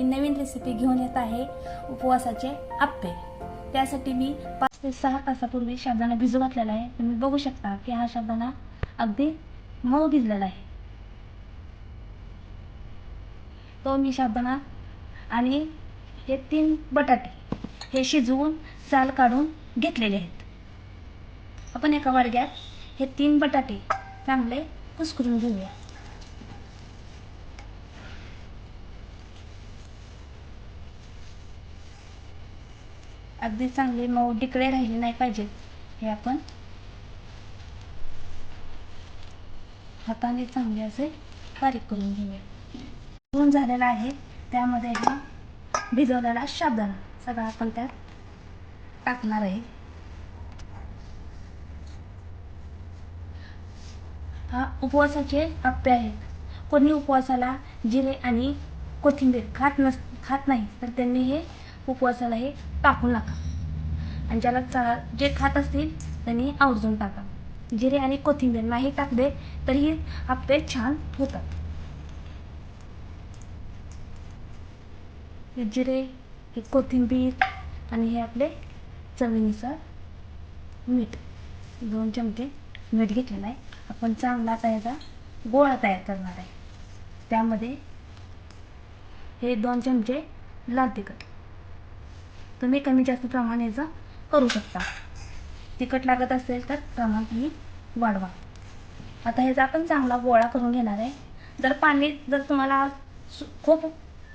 नवीन recipe घेऊन येत आहे, उपवासाचे आप्पे। त्यासाठी मी 5 ते 6 तासापूर्वी साबुदाणा भिजू घातलेला आहे। तुम्ही बघू शकता की हा साबुदाणा अगदी मऊ भिजलेला आहे। तो मी साबुदाणा आणि हे 3 बटाटे हे शिजवून साल काढून घेतलेले आहेत। आपण एका वाडग्यात हे 3 बटाटे चांगले कुस्करून घेऊया। अगदी चांगले मऊ डिकळे राहिले नाही पाहिजे, हे आपण हाताने चांगले असे बारीक करून घेऊया। धुवून झालेला आहे, त्यामध्ये हा भिजवलेला साबुदाणा सगळा आपण त्यात टाकणार आहे। हा उपवासाचे आप्पे आहेत। कोणी उपवासाला जिरे आणि कोथिंबीर खात नाही, तर त्यांनी हे उपवासाला हे टाकू नका। आणि ज्याला जे खात असतील त्यांनी आवर्जून टाका। जिरे आणि कोथिंबीर नाही टाकले तरी आप्पे छान होतात। हे जिरे, हे कोथिंबीर आणि हे आपले चवीनुसार मीठ, 2 चमचे मीठ घेतलेलं आहे। आपण चांगला त्याचा गोळा तयार करणार आहे। त्यामध्ये हे 2 चमचे लाल तिखट, तुम्ही कमी जास्त प्रमाणाचं करू शकता। तिखट लागत असेल तर प्रमाण तुम्ही वाढवा। आता ह्याचा आपण चांगला गोळा करून घेणार आहे। जर तुम्हाला खूप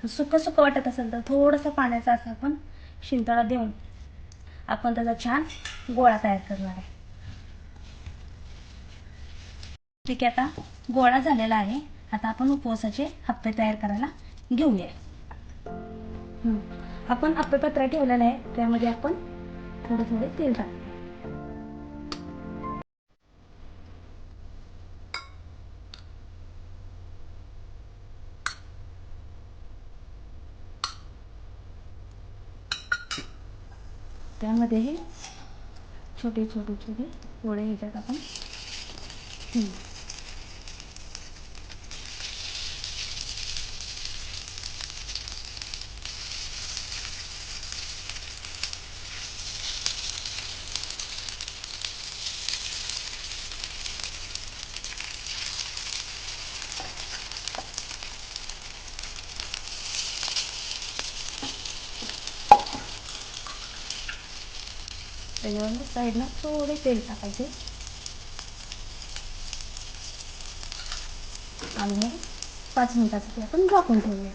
सुकं वाटत असेल तर थोडंसं पाण्याचा असा आपण शिंतोडा देऊन आपण त्याचा छान गोळा तयार करणार आहे। ठीक आहे, आता गोळा झालेला आहे। आता आपण उपवासाचे आप्पे तयार करायला घेऊया। आपण आप्पे पात्र ठेवलेलं आहे, त्यामध्ये आपण थोडे तेल टाकू। त्यामध्ये हे छोटे गोळे ह्याच्यात आपण त्याच्यावर साईडला थोडे तेल टाकायचे आणि 5 मिनिटासाठी आपण झाकून ठेवूया।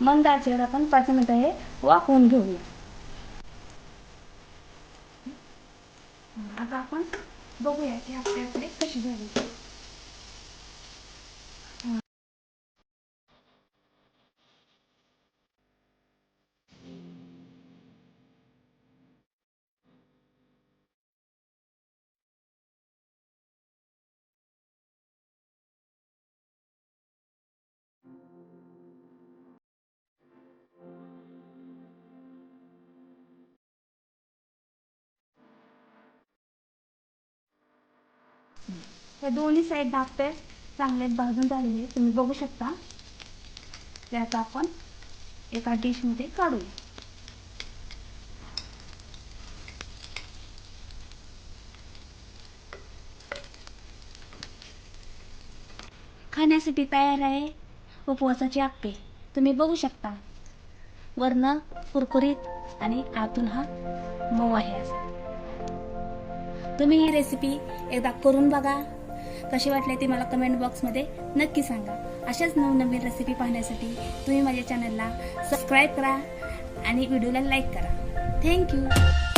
मंद आचेवर आपण 5 मिनिटं हे वाफवून घेऊया। आता आपण बघूया की आपल्याकडे कशी झाली। हे दोन्ही साईड आप्पे चांगले भाजून झालेले तुम्ही बघू शकता। त्याचा आपण एका डिशमध्ये काढूया। खाण्यासाठी तयार आहे उपवासाचे आप्पे। तुम्ही बघू शकता, वरनं कुरकुरीत आणि आतून हा मऊ आहे। तुम्ही ही रेसिपी एकदा करून बघा, कशी वाटली ती मला कमेंट बॉक्समध्ये नक्की सांगा। अशाच नवनवीन रेसिपी पाहण्यासाठी तुम्ही माझ्या चॅनलला सबस्क्राईब करा आणि व्हिडिओला लाईक करा। थँक्यू।